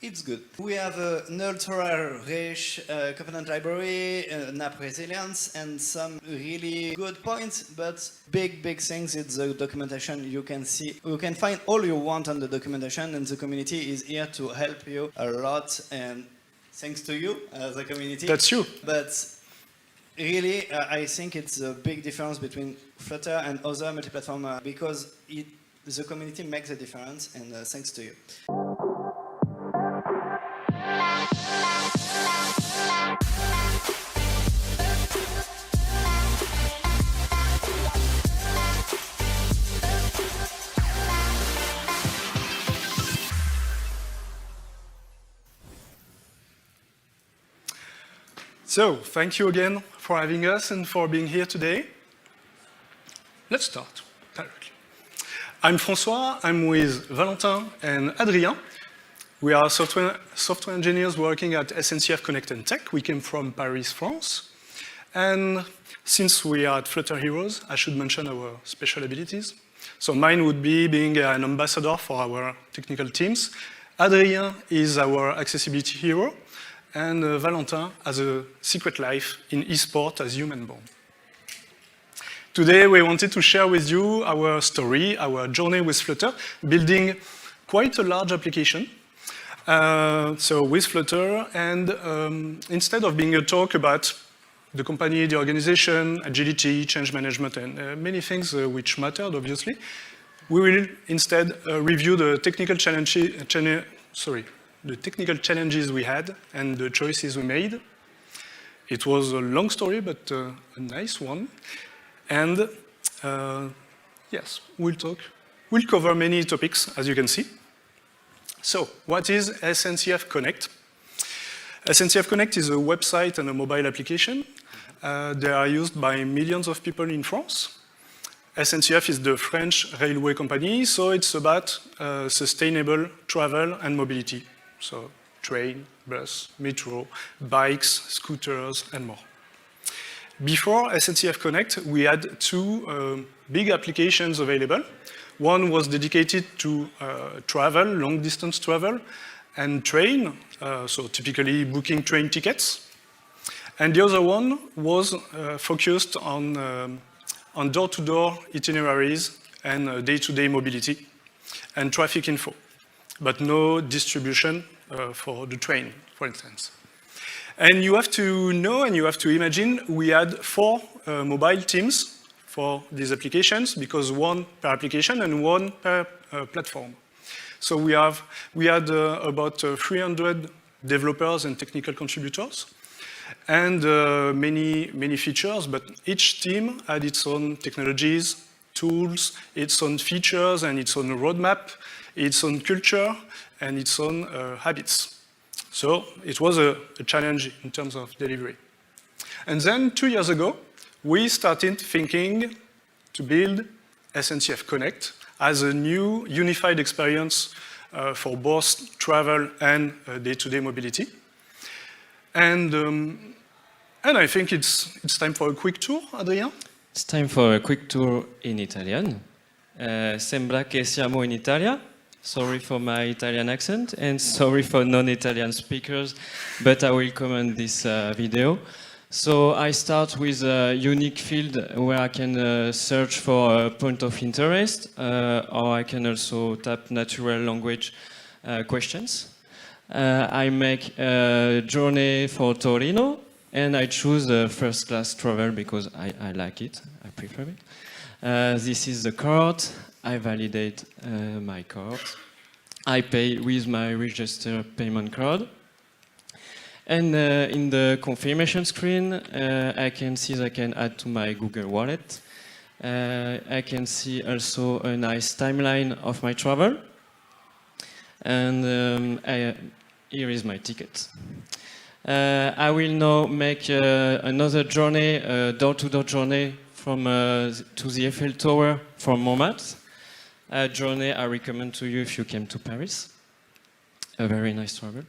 it's good. We have an ultra-rich component library, an app resilience, and some really good points, but big things in the documentation. You can find all you want on the documentation, and the community is here to help you a lot, and thanks to you, the community. That's you. But really, I think it's a big difference between Flutter and other multi-platform because the community makes a difference, and thanks to you. So, thank you again for having us and for being here today. Let's start directly. I'm Francois, I'm with Valentin and Adrien. We are software engineers working at SNCF Connect and Tech. We came from Paris, France. And since we are at Flutter Heroes, I should mention our special abilities. So mine would be being an ambassador for our technical teams. Adrien is our accessibility hero. And Valentin has a secret life in eSport as human-born. Today, we wanted to share with you our story, our journey with Flutter, building quite a large application. So with Flutter, and instead of being a talk about the company, the organization, agility, change management, and many things which mattered, obviously, we will instead review the technical challenges we had and the choices we made. It was a long story, but a nice one. And yes, we'll cover many topics, as you can see. So, what is SNCF Connect? SNCF Connect is a website and a mobile application. They are used by millions of people in France. SNCF is the French railway company, so it's about sustainable travel and mobility. So train, bus, metro, bikes, scooters, and more. Before SNCF Connect, we had two big applications available. One was dedicated to travel, long-distance travel, and train, so typically booking train tickets. And the other one was focused on door-to-door itineraries and day-to-day mobility and traffic info, but no distribution for the train, for instance. And you have to know and you have to imagine we had 4 mobile teams for these applications because one per application and one per platform. So we had about 300 developers and technical contributors and many features, but each team had its own technologies, tools, its own features and its own roadmap, its own culture, and its own habits. So it was a challenge in terms of delivery. And then 2 years ago, we started thinking to build SNCF Connect as a new unified experience for both travel and day-to-day mobility. And I think it's time for a quick tour, Adrien? It's time for a quick tour in Italian. Sembra che siamo in Italia. Sorry for my Italian accent and sorry for non-Italian speakers, but I will comment this video. So I start with a unique field where I can search for a point of interest, or I can also tap natural language questions. I make a journey for Torino, and I choose the first class travel because I like it, I prefer it. This is the card. I validate my card. I pay with my registered payment card. And in the confirmation screen, I can see that I can add to my Google Wallet. I can see also a nice timeline of my travel. And here is my ticket. I will now make another journey, a door-to-door journey from to the Eiffel Tower from Montmartre. A journey I recommend to you if you came to Paris. A very nice travel.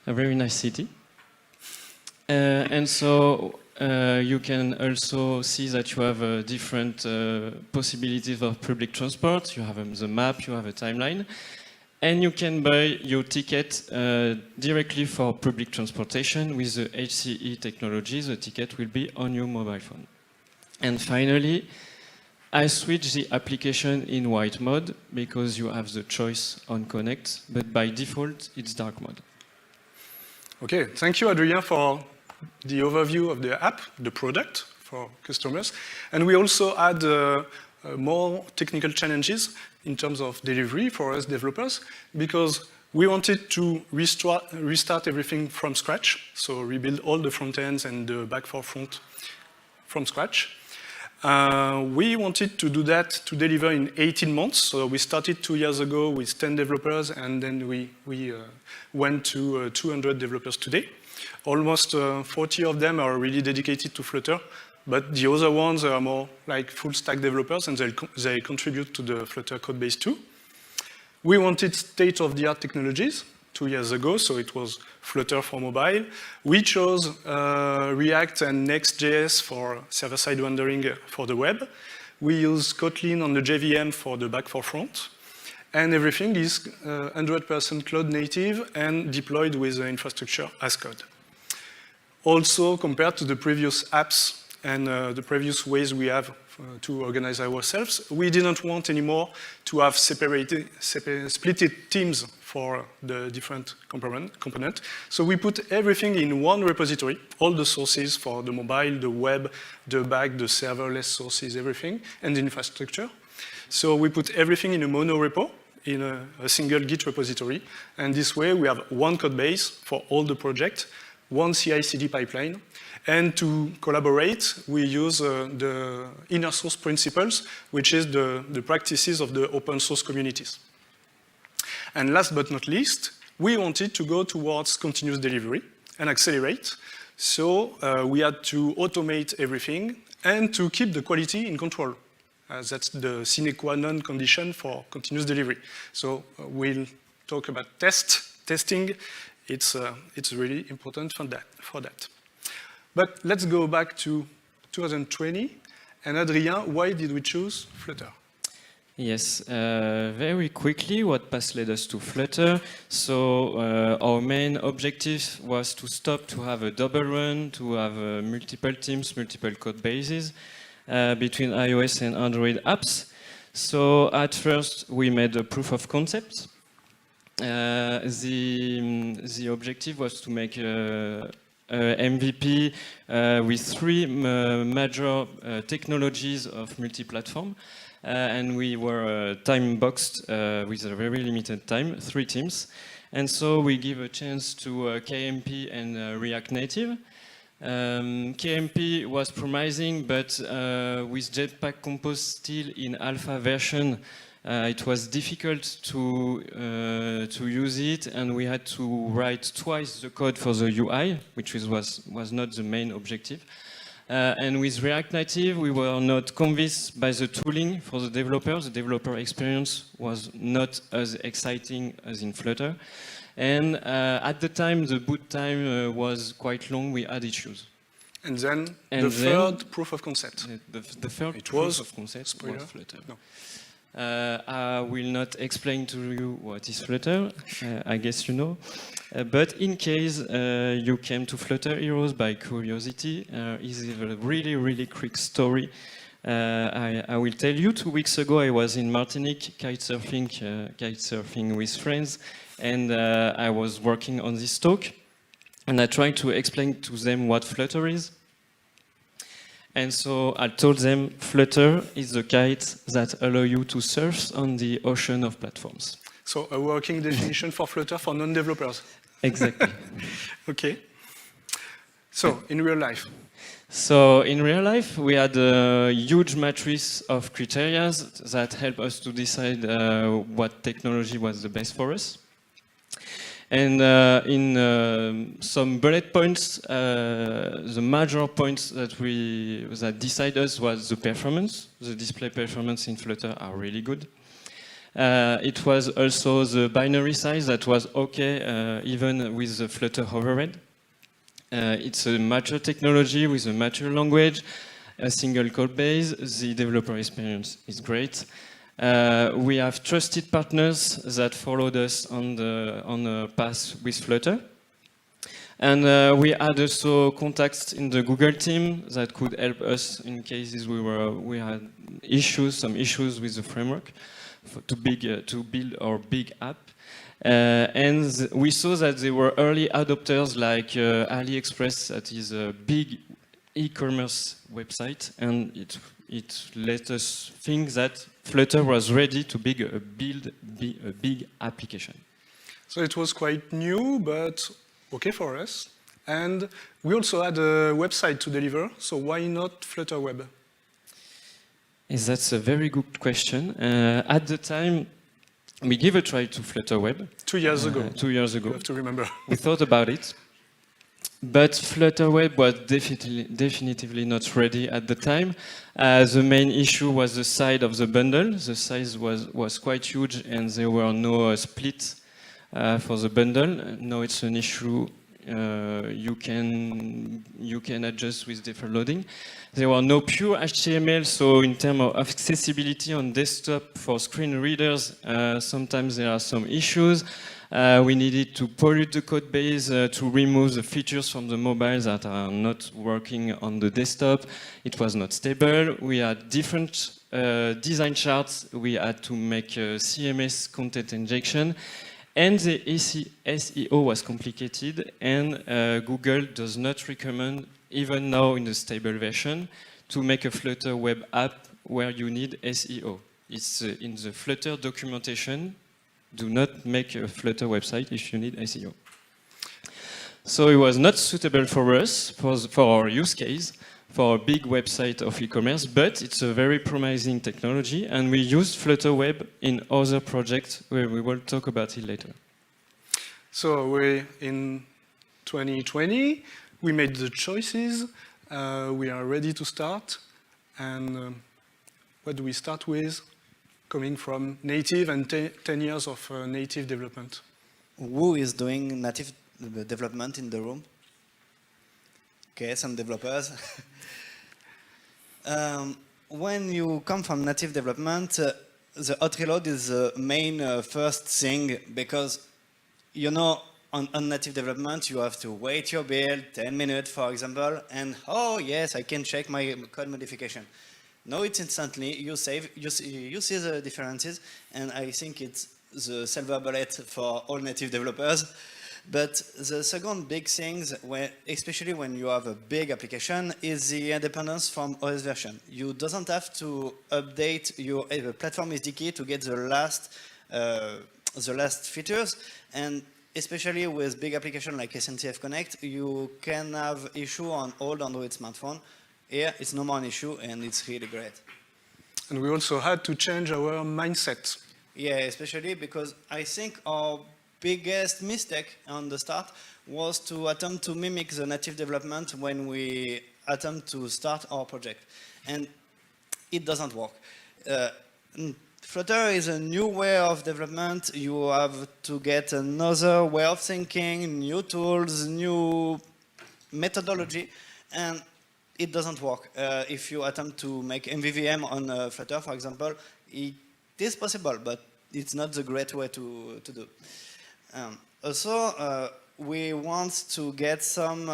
A very nice city. And so you can also see that you have different possibilities of public transport. You have the map, you have a timeline. And you can buy your ticket directly for public transportation with the HCE technology. The ticket will be on your mobile phone. And finally, I switched the application in white mode because you have the choice on Connect, but by default, it's dark mode. Okay, thank you, Adrien, for the overview of the app, the product for customers. And we also had more technical challenges in terms of delivery for us developers, because we wanted to restart everything from scratch, so rebuild all the front ends and the back-for-front from scratch. We wanted to do that to deliver in 18 months. So we started 2 years ago with 10 developers, and then we went to 200 developers today. Almost 40 of them are really dedicated to Flutter, but the other ones are more like full stack developers, and they contribute to the Flutter code base too. We wanted state-of-the-art technologies 2 years ago, so it was Flutter for mobile. We chose React and Next.js for server-side rendering for the web. We use Kotlin on the JVM for the back-for-front. And everything is 100% cloud native and deployed with the infrastructure as code. Also, compared to the previous apps and the previous ways we have to organize ourselves, we didn't want anymore to have splitted teams for the different component. So we put everything in one repository, all the sources for the mobile, the web, the back, the serverless sources, everything, and the infrastructure. So we put everything in a mono repo, in a single Git repository. And this way we have one code base for all the project, one CI/CD pipeline. And to collaborate, we use the inner source principles, which is the practices of the open source communities. And last but not least, we wanted to go towards continuous delivery and accelerate. So we had to automate everything and to keep the quality in control. That's the sine qua non condition for continuous delivery. So we'll talk about testing. It's really important for that. But let's go back to 2020. And Adrien, why did we choose Flutter? Yes, very quickly, what path led us to Flutter. So our main objective was to stop to have a double run, to have multiple teams, multiple code bases between iOS and Android apps. So at first, we made a proof of concept. The objective was to make MVP with 3 major technologies of multi-platform. And we were time-boxed with a very limited time, 3 teams. And so we give a chance to KMP and React Native. KMP was promising, but with Jetpack Compose still in alpha version, it was difficult to use it, and we had to write twice the code for the UI, which was not the main objective. And with React Native, we were not convinced by the tooling for the developers. The developer experience was not as exciting as in Flutter. And at the time, the boot time was quite long. We had issues. And then the third proof of concept. The third proof of concept was Flutter. No. I will not explain to you what is Flutter. I guess you know. But in case you came to Flutter Heroes by curiosity, is a really, really quick story. I will tell you, 2 weeks ago I was in Martinique kitesurfing with friends, and I was working on this talk, and I tried to explain to them what Flutter is. And so I told them Flutter is the kite that allow you to surf on the ocean of platforms. So a working definition for Flutter for non-developers. Exactly. Okay. So in real life. So in real life, we had a huge matrix of criteria that help us to decide what technology was the best for us. And in some bullet points, the major points that decide us was the performance. The display performance in Flutter are really good. It was also the binary size that was okay, even with the Flutter overhead. It's a mature technology with a mature language, a single code base. The developer experience is great. We have trusted partners that followed us on the path with Flutter. And we had also contacts in the Google team that could help us in cases we had some issues with the framework to build our big app. And we saw that there were early adopters like AliExpress, that is a big e-commerce website, and it let us think that Flutter was ready to build a big application. So it was quite new, but okay for us. And we also had a website to deliver, so why not Flutter Web? Yes, that's a very good question. At the time, we gave a try to Flutter Web. 2 years ago. 2 years ago. You have to remember. We thought about it, but Flutter Web was definitively not ready at the time. The main issue was the size of the bundle. The size was quite huge, and there were no split for the bundle. Now it's an issue you can adjust with different loading. There were no pure HTML, so in terms of accessibility on desktop for screen readers, sometimes there are some issues. We needed to pollute the code base to remove the features from the mobile that are not working on the desktop. It was not stable. We had different design charts. We had to make CMS content injection. And the SEO was complicated, and Google does not recommend, even now in the stable version, to make a Flutter web app where you need SEO. It's in the Flutter documentation. Do not make a Flutter website if you need SEO. So it was not suitable for us, for our use case, for a big website of e-commerce, but it's a very promising technology, and we use Flutter Web in other projects where we will talk about it later. So in 2020, we made the choices. We are ready to start. And what do we start with? Coming from native and 10 years of native development. Who is doing native development in the room? Okay, some developers. When you come from native development, the hot reload is the main first thing, because you know on native development you have to wait your build 10 minutes, for example, and oh yes, I can check my code modification. No, it's instantly, you save, you see the differences, and I think it's the silver bullet for all native developers. But the second big thing, especially when you have a big application, is the independence from OS version. You doesn't have to update your platform SDK to get the last features, and especially with big applications like SNCF Connect, you can have issue on old Android smartphone. Here, it's no more an issue, and it's really great. And we also had to change our mindset. Yeah, especially because I think our biggest mistake on the start was to attempt to mimic the native development when we attempt to start our project. And it doesn't work. Flutter is a new way of development. You have to get another way of thinking, new tools, new methodology, and it doesn't work. If you attempt to make MVVM on Flutter, for example, it is possible, but it's not the great way to do. Also, we want to get some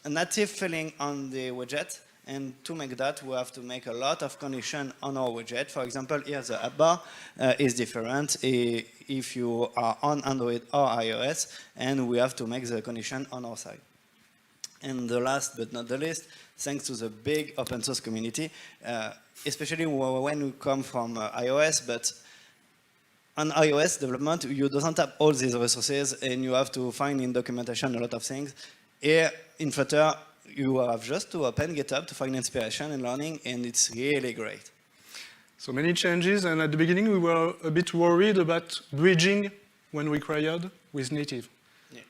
native filling on the widget, and to make that, we have to make a lot of condition on our widget. For example, here the app bar is different if you are on Android or iOS, and we have to make the condition on our side. And the last but not the least, thanks to the big open source community, especially when we come from iOS, but on iOS development, you don't have all these resources, and you have to find in documentation a lot of things. Here in Flutter, you have just to open GitHub to find inspiration and learning, and it's really great. So many changes, and at the beginning we were a bit worried about bridging when required with native. Yeah.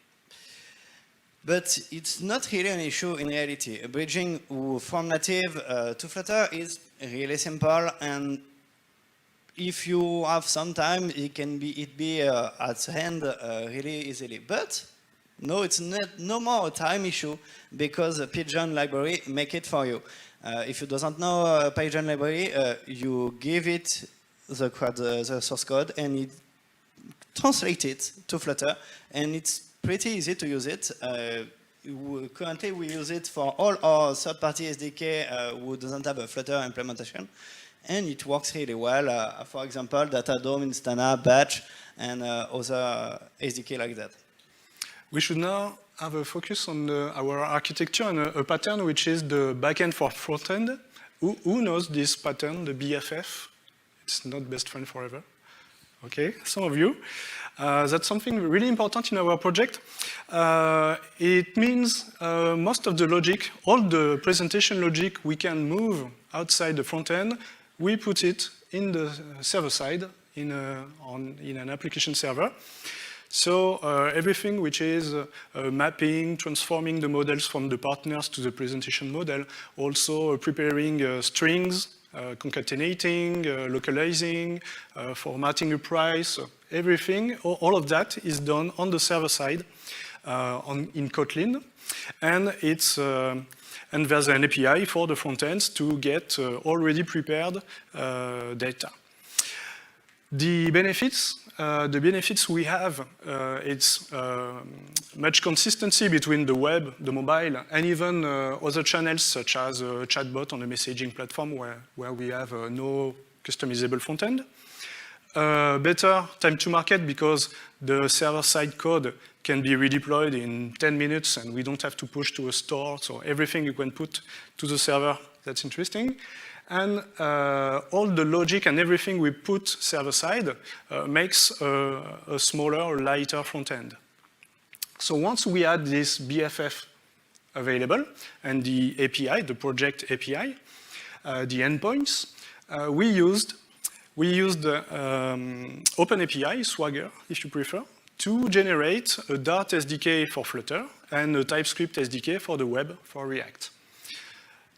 But it's not really an issue in reality. Bridging from native to Flutter is really simple, and if you have some time, it be at hand really easily. But no, it's no more a time issue, because the Pigeon library make it for you. If you doesn't know Pigeon library, you give it the source code, and it translates it to Flutter, and it's pretty easy to use it. Currently, we use it for all our third-party SDK who doesn't have a Flutter implementation, and it works really well. For example, Datadome, Instana, Batch, and other SDK like that. We should now have a focus on our architecture and a pattern which is the backend for frontend. Who knows this pattern, the BFF? It's not best friend forever. Okay, some of you. That's something really important in our project. It means most of the logic, all the presentation logic we can move outside the front end, we put it in the server side, in an application server. So everything which is mapping, transforming the models from the partners to the presentation model, also preparing strings, concatenating, localizing, formatting a price, everything, all of that is done on the server side in Kotlin. And and there's an API for the front ends to get already prepared data. The benefits we have, it's much consistency between the web, the mobile, and even other channels such as a chatbot on a messaging platform where we have no customizable front end. Better time to market because the server-side code can be redeployed in 10 minutes and we don't have to push to a store, so everything you can put to the server, that's interesting. And all the logic and everything we put server-side makes a smaller, lighter front end. So once we add this BFF available and the API, the project API, the endpoints, we used OpenAPI, Swagger, if you prefer, to generate a Dart SDK for Flutter and a TypeScript SDK for the web for React.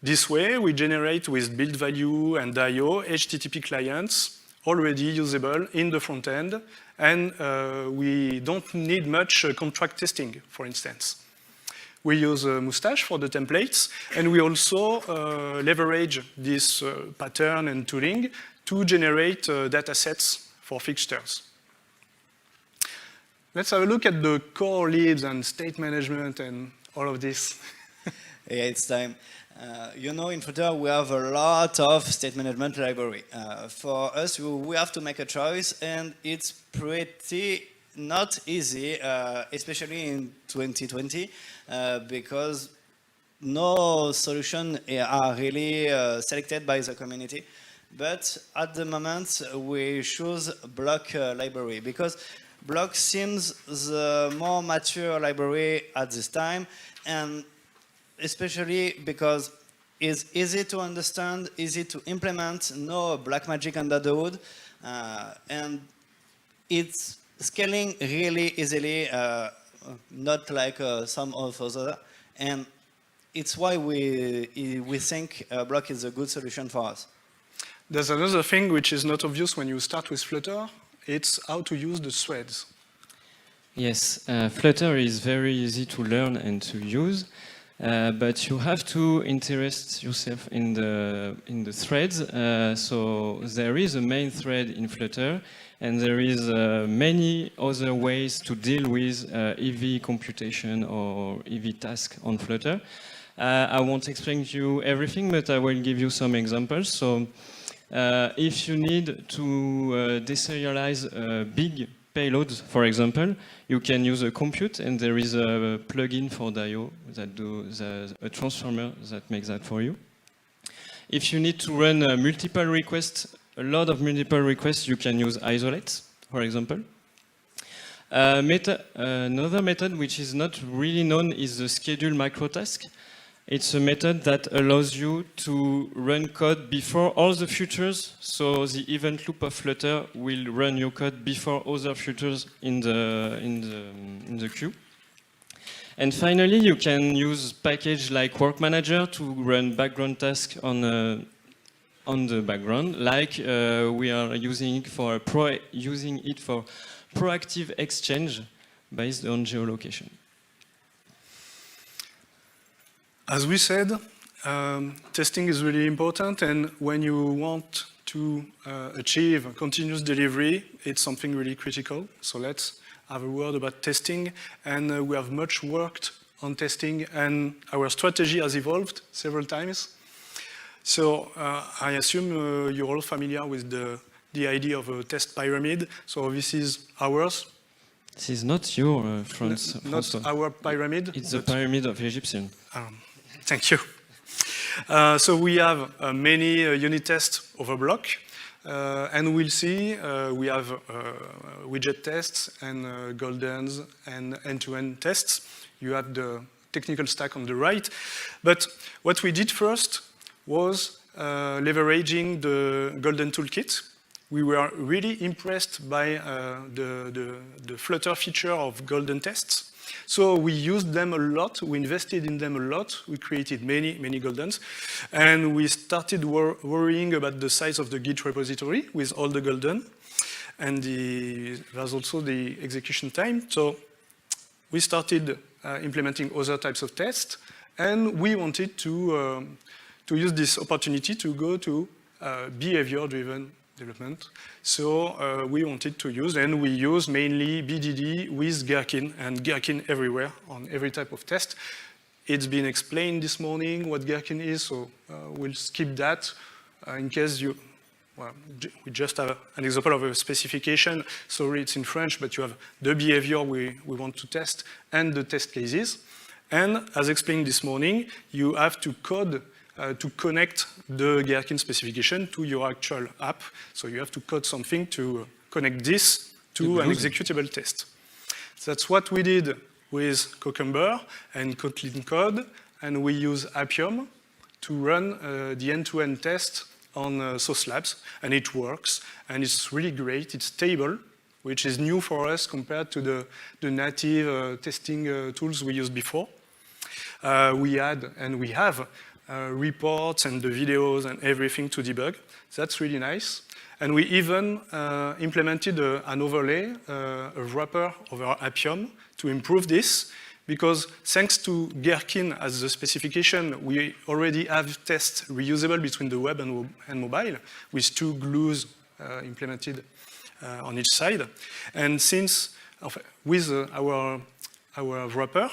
This way, we generate with build value and IO HTTP clients already usable in the front end, and we don't need much contract testing, for instance. We use Mustache for the templates, and we also leverage this pattern and tooling to generate data sets for fixtures. Let's have a look at the core libs and state management and all of this. Yeah, it's time. You know, in Flutter, we have a lot of state management library. For us, we have to make a choice, and it's pretty not easy, especially in 2020, because no solution are really selected by the community. But at the moment, we choose Block library, because Block seems the more mature library at this time, and especially because it's easy to understand, easy to implement, no black magic under the hood, and it's scaling really easily, not like some of other, and it's why we think Block is a good solution for us. There's another thing which is not obvious when you start with Flutter, it's how to use the threads. Yes, Flutter is very easy to learn and to use. But you have to interest yourself in the threads. So there is a main thread in Flutter, and there is many other ways to deal with EV computation or EV task on Flutter. I won't explain to you everything, but I will give you some examples. So if you need to deserialize big payloads, for example, you can use a compute, and there is a plugin for DIO that does a transformer that makes that for you. If you need to run multiple requests, a lot of multiple requests, you can use isolate, for example. Another method which is not really known is the schedule microtask. It's a method that allows you to run code before all the futures, so the event loop of Flutter will run your code before other futures in the queue. And finally, you can use package like Work Manager to run background tasks on the background, like we are using it for proactive exchange based on geolocation. As we said, testing is really important, and when you want to achieve continuous delivery, it's something really critical. So let's have a word about testing. And we have much worked on testing, and our strategy has evolved several times. So I assume you're all familiar with the idea of a test pyramid. So this is ours. This is not your, Franz. Not our pyramid. It's the pyramid of Egyptian. Thank you. So we have many unit tests over block. And we'll see we have widget tests and goldens and end-to-end tests. You have the technical stack on the right. But what we did first was leveraging the Golden Toolkit. We were really impressed by the Flutter feature of Golden tests. So we used them a lot, we invested in them a lot, we created many Goldens, and we started worrying about the size of the Git repository with all the Golden, and there's also the execution time. So we started implementing other types of tests, and we wanted to use this opportunity to go to behavior-driven development. So we wanted to use, and we use mainly BDD with Gherkin, and Gherkin everywhere on every type of test. It's been explained this morning what Gherkin is, so we'll skip that in case you, well, we just have an example of a specification. Sorry, it's in French, but you have the behavior we want to test and the test cases. And as explained this morning, you have to code to connect the Gherkin specification to your actual app. So you have to code something to connect this to an executable test. So that's what we did with Cucumber and Kotlin Code, and we use Appium to run the end-to-end test on Sauce Labs, and it works, and it's really great. It's stable, which is new for us compared to the native testing tools we used before. We had, and we have, reports and the videos and everything to debug. That's really nice. And we even implemented an overlay, a wrapper over Appium to improve this, because thanks to Gherkin as the specification, we already have tests reusable between the web and mobile with 2 glues implemented on each side. And since, with our wrapper,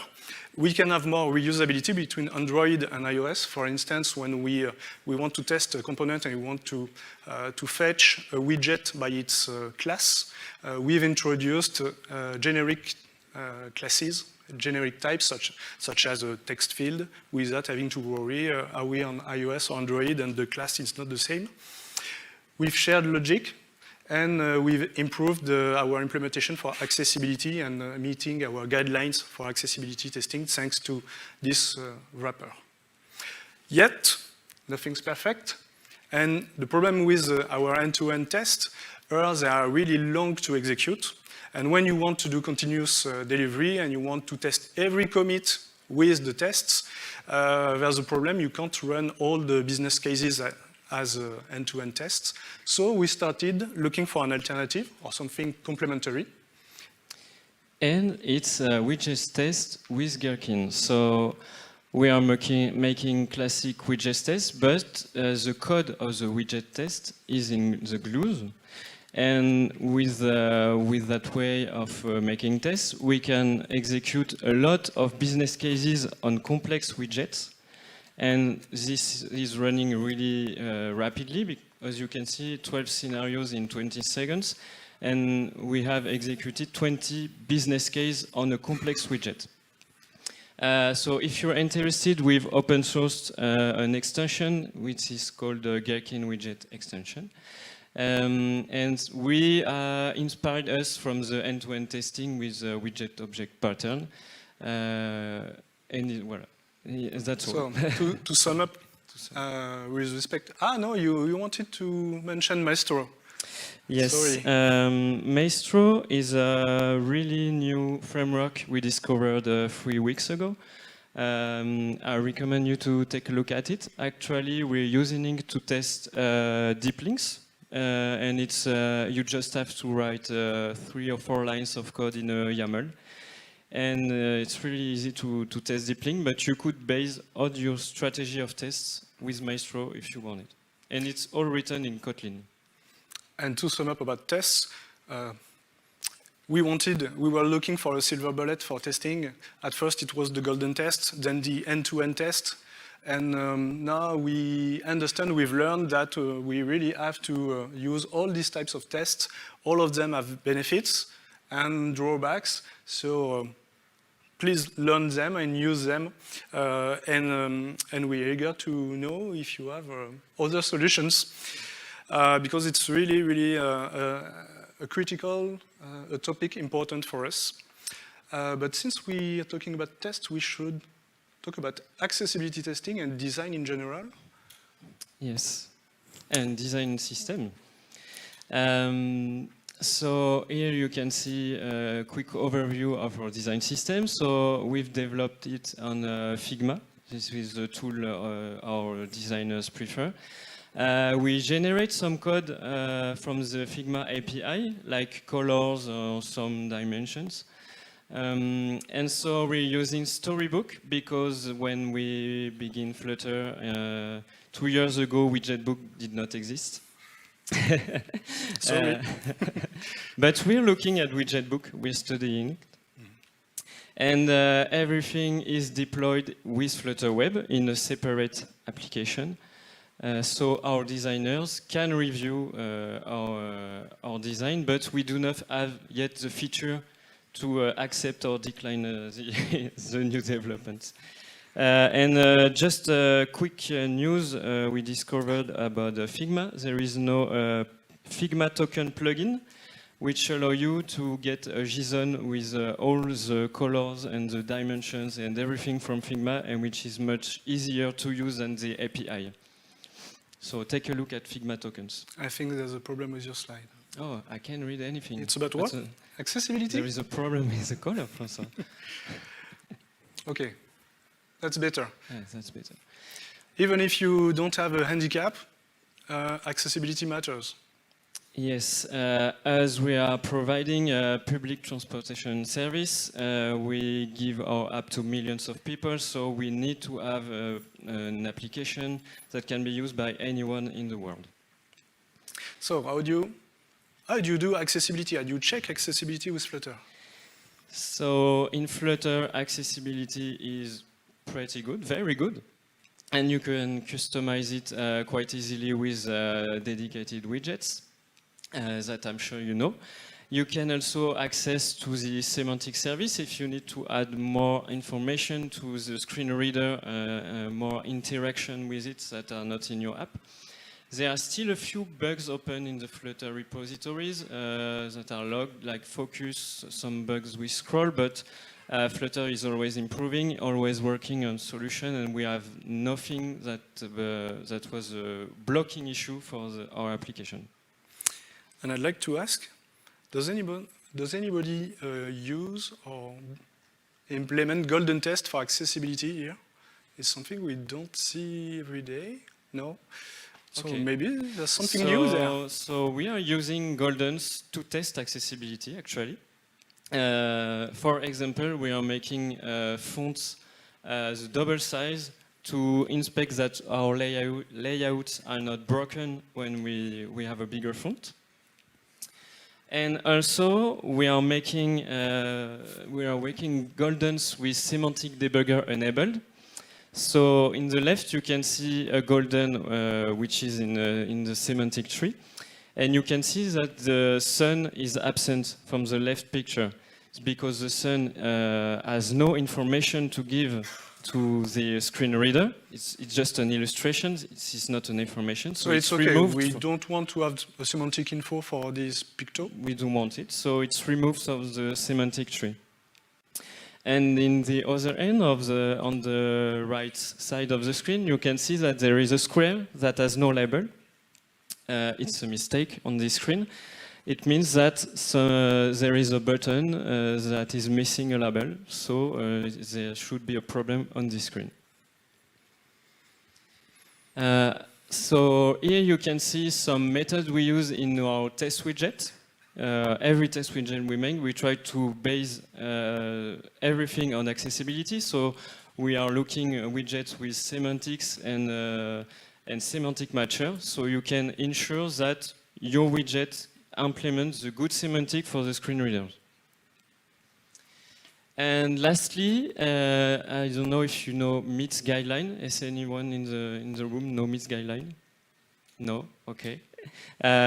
we can have more reusability between Android and iOS. For instance, when we want to test a component and we want to fetch a widget by its class, we've introduced generic classes, generic types, such as a text field, without having to worry, are we on iOS or Android and the class is not the same. We've shared logic, and we've improved our implementation for accessibility and meeting our guidelines for accessibility testing thanks to this wrapper. Yet, nothing's perfect. And the problem with our end-to-end tests is they are really long to execute. And when you want to do continuous delivery and you want to test every commit with the tests, there's a problem. You can't run all the business cases as end-to-end tests. So we started looking for an alternative or something complementary. And it's a widget test with Gherkin. So we are making classic widget tests, but the code of the widget test is in the glues. And with that way of making tests, we can execute a lot of business cases on complex widgets. And this is running really rapidly. As you can see, 12 scenarios in 20 seconds. And we have executed 20 business cases on a complex widget. So if you're interested, we've open sourced an extension, which is called the Gherkin Widget extension. And we inspired us from the end-to-end testing with the widget object pattern. That's all. So to sum up, with respect, no, you wanted to mention Maestro. Yes, Maestro is a really new framework we discovered 3 weeks ago. I recommend you to take a look at it. Actually, we're using it to test deep links, and it's you just have to write 3 or 4 lines of code in a YAML. And it's really easy to test deep link, but you could base all your strategy of tests with Maestro if you want it. And it's all written in Kotlin. And to sum up about tests, we were looking for a silver bullet for testing. At first it was the golden test, then the end-to-end test. And now we understand, we've learned that we really have to use all these types of tests. All of them have benefits and drawbacks. So please learn them and use them. And we're eager to know if you have other solutions. Because it's really, really a critical a topic important for us. But since we are talking about tests, we should talk about accessibility testing and design in general. Yes, and design system. So here you can see a quick overview of our design system. So we've developed it on Figma. This is the tool our designers prefer. We generate some code from the Figma API, like colors or some dimensions. And so we're using Storybook because when we begin Flutter 2 years ago, Widgetbook did not exist. Sorry. But we're looking at Widgetbook, we're studying it. And everything is deployed with Flutter Web in a separate application. So our designers can review our design, but we do not have yet the feature to accept or decline the new developments. And just quick news we discovered about Figma. There is no Figma token plugin, which allow you to get a JSON with all the colors and the dimensions and everything from Figma, and which is much easier to use than the API. So take a look at Figma tokens. I think there's a problem with your slide. Oh, I can't read anything. It's about what? Accessibility? There is a problem with the color, Francois. Okay, that's better. Yeah, that's better. Even if you don't have a handicap, accessibility matters. Yes, as we are providing a public transportation service, we give our app to millions of people, so we need to have an application that can be used by anyone in the world. So how do you do accessibility? How do you check accessibility with Flutter? So in Flutter, accessibility is pretty good, very good. And you can customize it quite easily with dedicated widgets. That I'm sure you know. You can also access to the semantic service if you need to add more information to the screen reader, more interaction with it that are not in your app. There are still a few bugs open in the Flutter repositories that are logged, like focus, some bugs with scroll, but Flutter is always improving, always working on solution, and we have nothing that was a blocking issue for our application. And I'd like to ask, does anybody use or implement golden test for accessibility here? It's something we don't see every day, no? So okay. Maybe there's something new there. So we are using goldens to test accessibility, actually. For example, we are making fonts the double size to inspect that our layouts are not broken when we have a bigger font. And also, we are making goldens with semantic debugger enabled. So in the left, you can see a golden which is in the semantic tree, and you can see that the sun is absent from the left picture. It's because the sun has no information to give to the screen reader. It's just an illustration. It's not an information. So it's okay. Removed. We don't want to have a semantic info for this picture. We don't want it. So it's removed from the semantic tree. And in the other end on the right side of the screen, you can see that there is a square that has no label. It's a mistake on this screen. It means that there is a button that is missing a label, so there should be a problem on this screen. So here you can see some methods we use in our test widget. Every test widget we make, we try to base everything on accessibility. So we are looking at widgets with semantics and and semantic matcher, so you can ensure that your widget implements the good semantic for the screen readers. And lastly, I don't know if you know MIT's guideline. Is anyone in the room know MIT's guideline? No? Okay.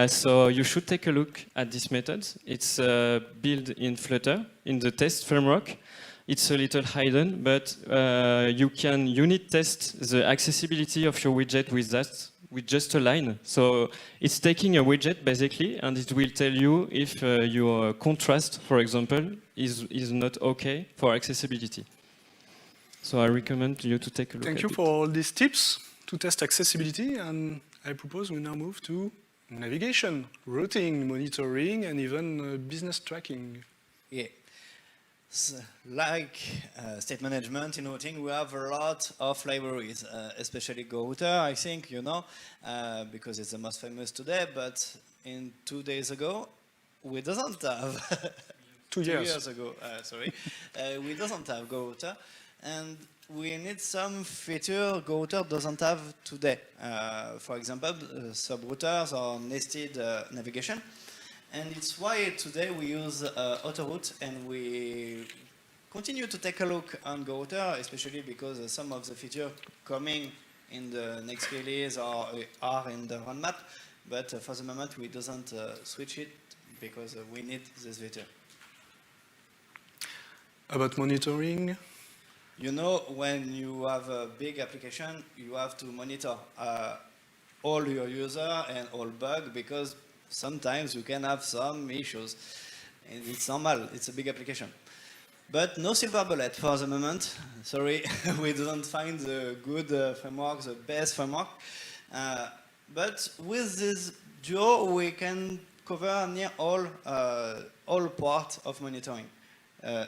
So you should take a look at this method. It's built in Flutter, in the test framework. It's a little hidden, but you can unit test the accessibility of your widget with that, with just a line. So it's taking a widget, basically, and it will tell you if your contrast, for example, is not okay for accessibility. So I recommend you to take a look at it. Thank you for all these tips to test accessibility, and I propose we now move to navigation, routing, monitoring, and even business tracking. Yeah. So, like state management in routing, we have a lot of libraries, especially GoRouter, I think, you know, because it's the most famous today, but 2 days ago, we doesn't have. 2 years. 2 years ago, sorry. We doesn't have GoRouter, and we need some feature GoRouter doesn't have today. For example, subrouters or nested navigation. And it's why today we use Autoroute, and we continue to take a look on GoRouter, especially because some of the features coming in the next release are in the roadmap. But for the moment, we doesn't switch it because we need this feature. About monitoring? You know, when you have a big application, you have to monitor all your users and all bugs, because sometimes you can have some issues. And it's normal, it's a big application. But no silver bullet for the moment. Sorry, we didn't find the good framework, the best framework. But with this Duo, we can cover near all parts of monitoring.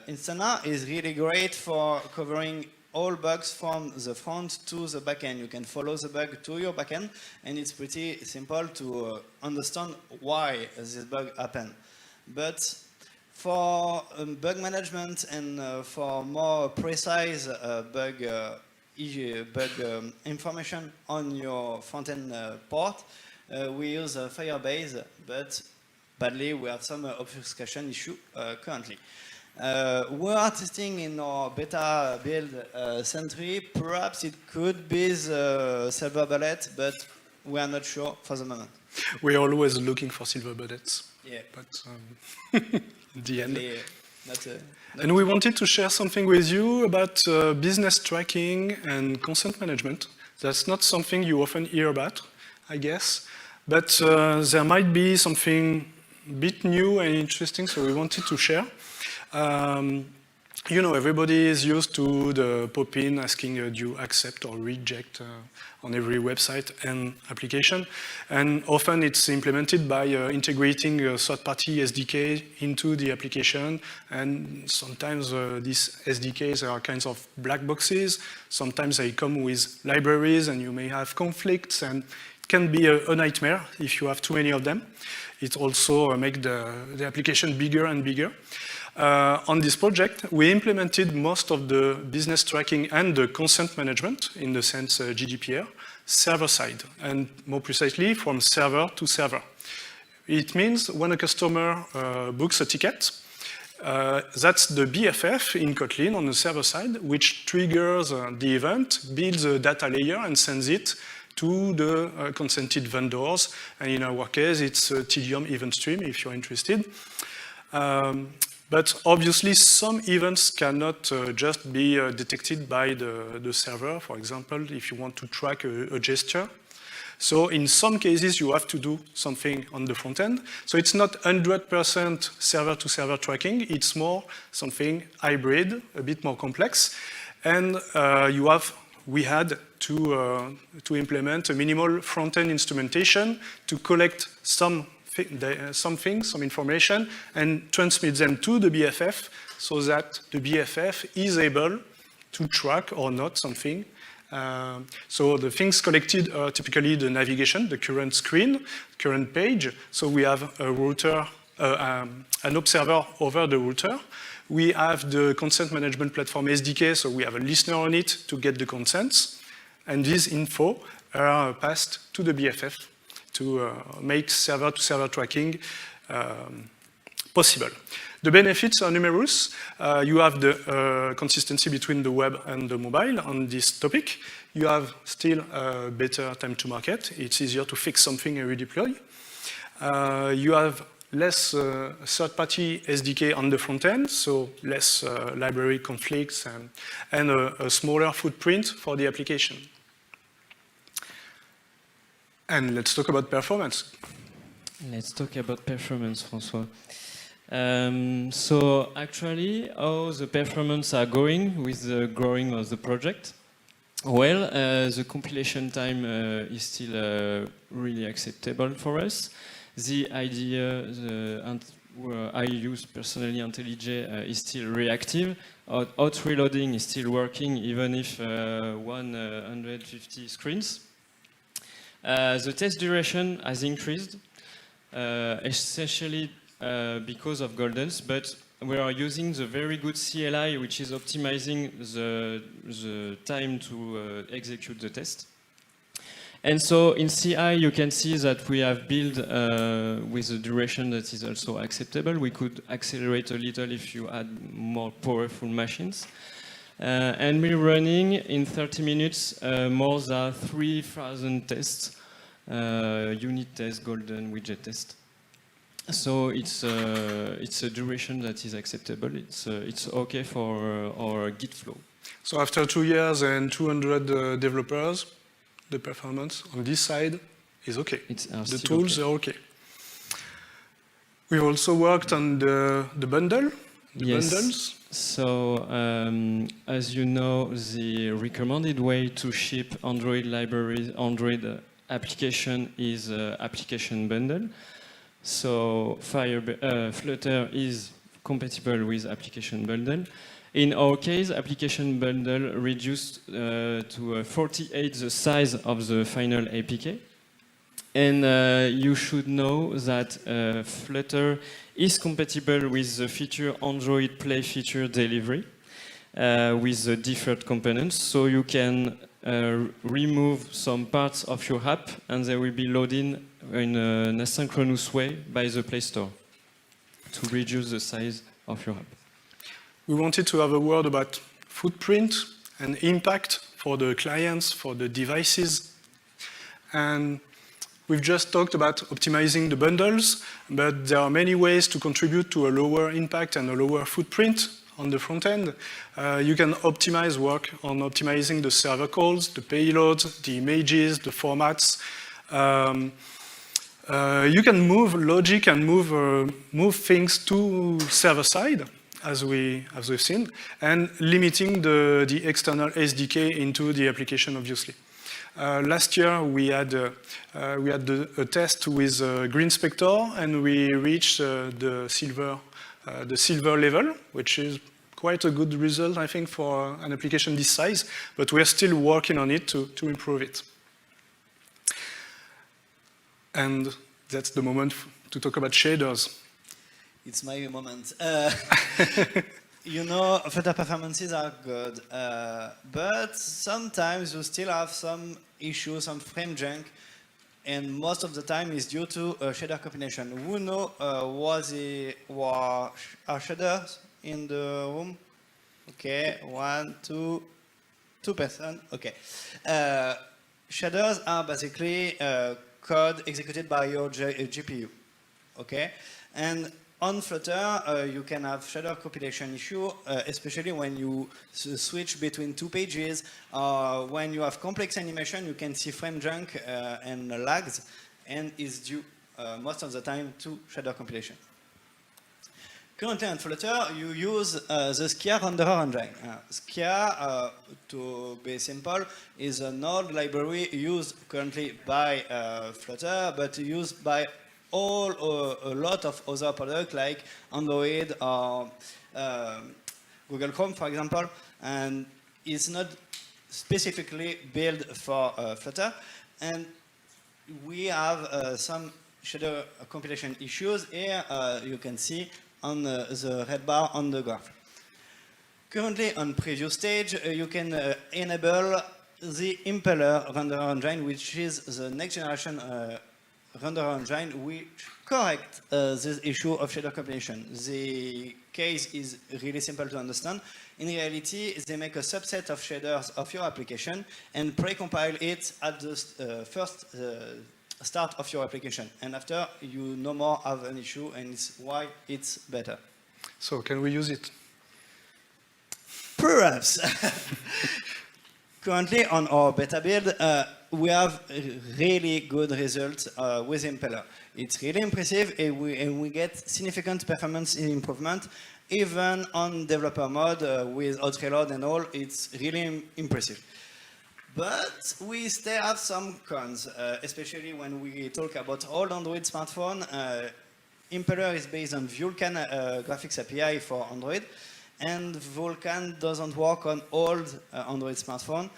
Instana is really great for covering all bugs from the front to the backend. You can follow the bug to your backend, and it's pretty simple to understand why this bug happened. But for bug management and for more precise bug information on your front-end part, we use Firebase, but badly we have some obfuscation issue currently. We are testing in our beta build Sentry. Perhaps it could be the silver bullet, but we are not sure for the moment. We're always looking for silver bullets. Yeah. But in the end. Not and we wanted to share something with you about business tracking and consent management. That's not something you often hear about, I guess. But there might be something a bit new and interesting, so we wanted to share. You know, everybody is used to the pop-in asking do you accept or reject on every website and application. And often it's implemented by integrating a third-party SDK into the application. And sometimes these SDKs are kinds of black boxes. Sometimes they come with libraries and you may have conflicts, and it can be a nightmare if you have too many of them. It also makes the application bigger and bigger. On this project, we implemented most of the business tracking and the consent management, in the sense GDPR, server-side, and more precisely from server to server. It means when a customer books a ticket, that's the BFF in Kotlin on the server side, which triggers the event, builds a data layer, and sends it to the consented vendors. And in our case, it's a Tedium event stream, if you're interested. But obviously, some events cannot just be detected by the server. For example, if you want to track a gesture. So in some cases, you have to do something on the front end. So it's not 100% server-to-server tracking. It's more something hybrid, a bit more complex. And we had to implement a minimal front-end instrumentation to collect some information, and transmit them to the BFF so that the BFF is able to track or not something. So the things collected are typically the navigation, the current screen, current page. So we have a router, an observer over the router. We have the consent management platform SDK, so we have a listener on it to get the consents. And this info are passed to the BFF to make server-to-server tracking possible. The benefits are numerous. You have the consistency between the web and the mobile on this topic. You have still better time to market. It's easier to fix something and redeploy. You have less third-party SDK on the front end, so less library conflicts and a smaller footprint for the application. And let's talk about performance. Let's talk about performance, Francois. So actually, how the performance are going with the growing of the project? Well, the compilation time is still really acceptable for us. The idea I use personally IntelliJ is still reactive. Out reloading is still working even if 150 screens. The test duration has increased, especially because of Goldens, but we are using the very good CLI, which is optimizing the time to execute the test. And so in CI, you can see that we have built with a duration that is also acceptable. We could accelerate a little if you add more powerful machines. And we're running in 30 minutes more than 3,000 tests, unit test, golden widget test. So it's a duration that is acceptable. It's okay for our Git flow. So after 2 years and 200 developers, the performance on this side is okay. The tools are okay. We also worked on the bundle, bundles. So as you know, the recommended way to ship Android libraries, Android application is application bundle. So Flutter is compatible with application bundle. In our case, application bundle reduced to 48 the size of the final APK. And you should know that Flutter is compatible with the feature Android Play feature delivery with the default components. So you can remove some parts of your app and they will be loaded in an asynchronous way by the Play Store to reduce the size of your app. We wanted to have a word about footprint and impact for the clients, for the devices. And we've just talked about optimizing the bundles, but there are many ways to contribute to a lower impact and a lower footprint on the front end. You can work on optimizing the server calls, the payloads, the images, the formats. You can move logic and move things to server side, as we've seen, and limiting the external SDK into the application, obviously. Last year, we had a test with Green Spectre, and we reached the silver level, which is quite a good result, I think, for an application this size, but we are still working on it to improve it. And that's the moment to talk about shaders. It's my moment. You know, Flutter performances are good, but sometimes you still have some issues, some frame junk, and most of the time is due to shader compilation. Who know are shaders in the room? Okay, 1, 2 person. Okay. Shaders are basically code executed by your GPU. Okay, and on Flutter, you can have shader compilation issue, especially when you switch between 2 pages. When you have complex animation, you can see frame junk and lags, and is due most of the time to shader compilation. Currently on Flutter, you use the Skia renderer engine. Skia, to be simple, is an old library used currently by Flutter, but used by a lot of other products like Android or Google Chrome, for example, and it's not specifically built for Flutter. And we have some shader compilation issues. Here you can see on the red bar on the graph. Currently on preview stage, you can enable the Impeller render engine, which is the next generation render engine, which correct this issue of shader compilation. The case is really simple to understand. In reality, they make a subset of shaders of your application and pre-compile it at the first start of your application. And after, you no more have an issue, and it's why it's better. So can we use it? Perhaps. Currently, on our beta build, we have really good results with Impeller. It's really impressive, and we get significant performance improvement. Even on developer mode with hot reload and all, it's really impressive. But we still have some cons, especially when we talk about old Android smartphone. Impeller is based on Vulkan graphics API for Android, and Vulkan doesn't work on old Android smartphone.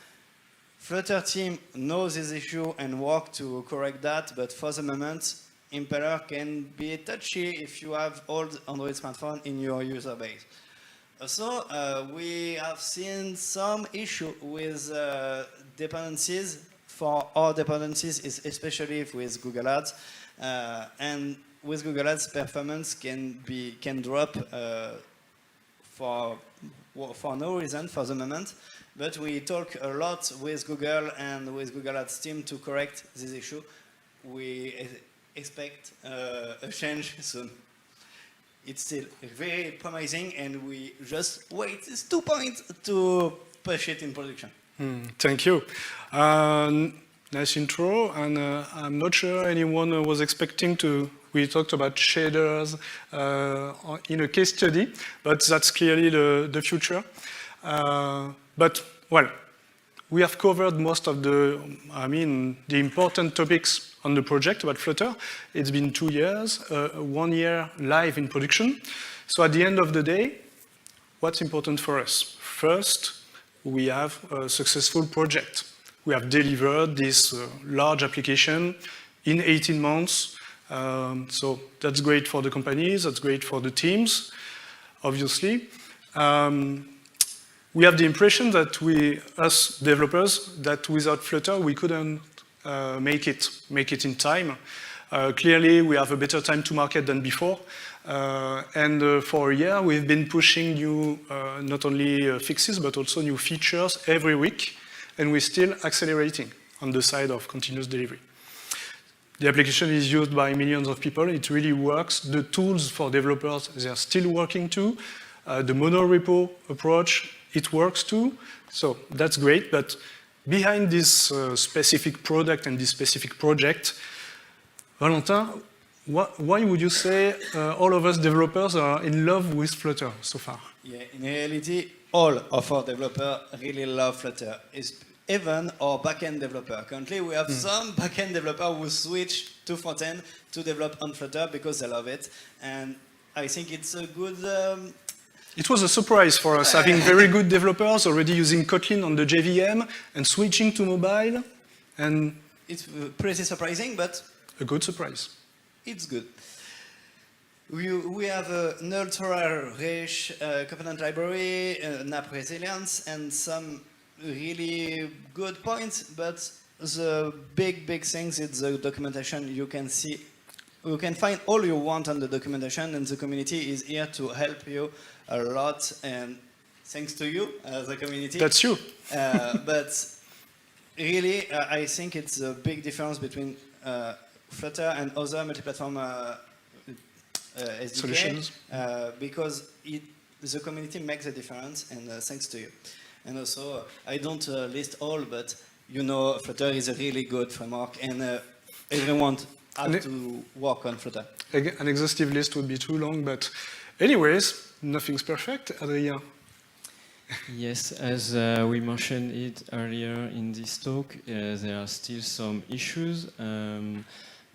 Flutter team knows this issue and work to correct that, but for the moment, Impeller can be touchy if you have old Android smartphone in your user base. Also, we have seen some issue with dependencies. For our dependencies, especially with Google Ads, and with Google Ads, performance can drop for no reason for the moment. But we talk a lot with Google and with Google Ads team to correct this issue. We expect a change soon. It's still very promising, and we just wait these 2 points to push it in production. Thank you. Nice intro, and I'm not sure anyone was expecting we talked about shaders in a case study, but that's clearly the future. But, well, we have covered most of the important topics on the project about Flutter. It's been 2 years, 1 year live in production. So at the end of the day, what's important for us? First, we have a successful project. We have delivered this large application in 18 months. So that's great for the companies, that's great for the teams, obviously. We have the impression that us developers, that without Flutter, we couldn't make it in time. Clearly, we have a better time to market than before. And for a year, we've been pushing new, not only fixes, but also new features every week. And we're still accelerating on the side of continuous delivery. The application is used by millions of people. It really works. The tools for developers, they are still working too. The monorepo approach, it works too. So that's great. But behind this specific product and this specific project, Valentin, why would you say all of us developers are in love with Flutter so far? Yeah, in reality, all of our developers really love Flutter. Even our backend developer. Currently, we have some backend developer who switch to frontend to develop on Flutter because they love it. And I think it's a good... It was a surprise for us, having very good developers already using Kotlin on the JVM and switching to mobile. And it's pretty surprising, but... a good surprise. It's good. We have a ultra-rich component library, NAP resilience, and some really good points, but the big things is the documentation. You can see, you can find all you want on the documentation, and the community is here to help you a lot, and thanks to you, the community. That's you. But really, I think it's a big difference between Flutter and other multi-platform SDK, solutions, because the community makes a difference, and thanks to you. And also, I don't list all, but you know, Flutter is a really good framework, and everyone has to work on Flutter. An exhaustive list would be too long, but anyways, nothing's perfect. Adrien. Yes, as we mentioned it earlier in this talk, there are still some issues.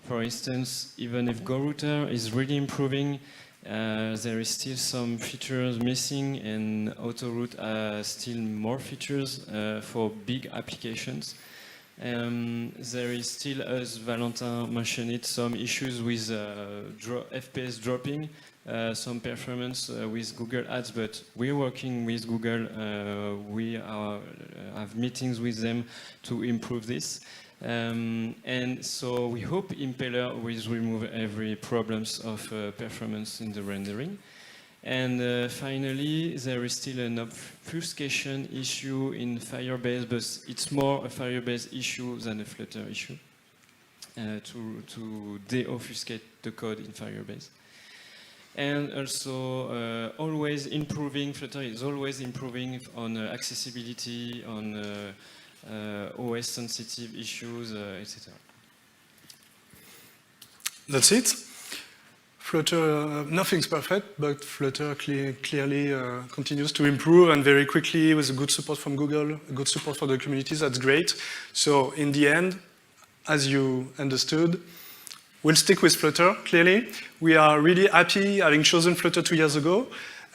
For instance, even if GoRouter is really improving, there is still some features missing, and AutoRoute still more features for big applications. There is still, as Valentin mentioned it, some issues with FPS dropping, some performance with Google Ads, but we're working with Google. We are have meetings with them to improve this. And so we hope Impeller will remove every problems of performance in the rendering. And finally, there is still an obfuscation issue in Firebase, but it's more a Firebase issue than a Flutter issue to de-obfuscate the code in Firebase. And also, always improving, Flutter is always improving on accessibility, on OS sensitive issues, etc. That's it. Flutter, nothing's perfect, but Flutter clearly continues to improve, and very quickly with a good support from Google, good support for the communities. That's great. So in the end, as you understood, we'll stick with Flutter, clearly. We are really happy having chosen Flutter 2 years ago,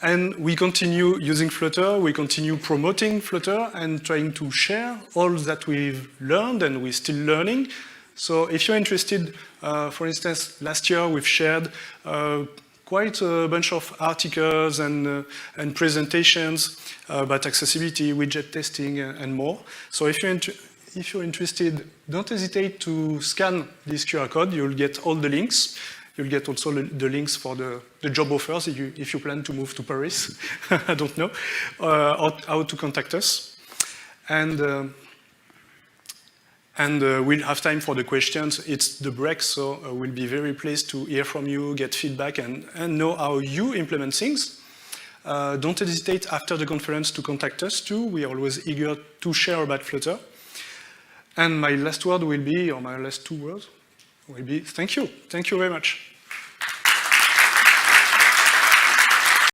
and we continue using Flutter, we continue promoting Flutter and trying to share all that we've learned and we're still learning. So if you're interested, for instance, last year we've shared quite a bunch of articles and presentations about accessibility, widget testing, and more. So if you're interested, don't hesitate to scan this QR code. You'll get all the links. You'll get also the links for the job offers if you plan to move to Paris. I don't know. Or how to contact us. And we'll have time for the questions. It's the break, so we'll be very pleased to hear from you, get feedback, and know how you implement things. Don't hesitate after the conference to contact us too. We are always eager to share about Flutter. And my last word will be, or my last 2 words, will be thank you. Thank you very much.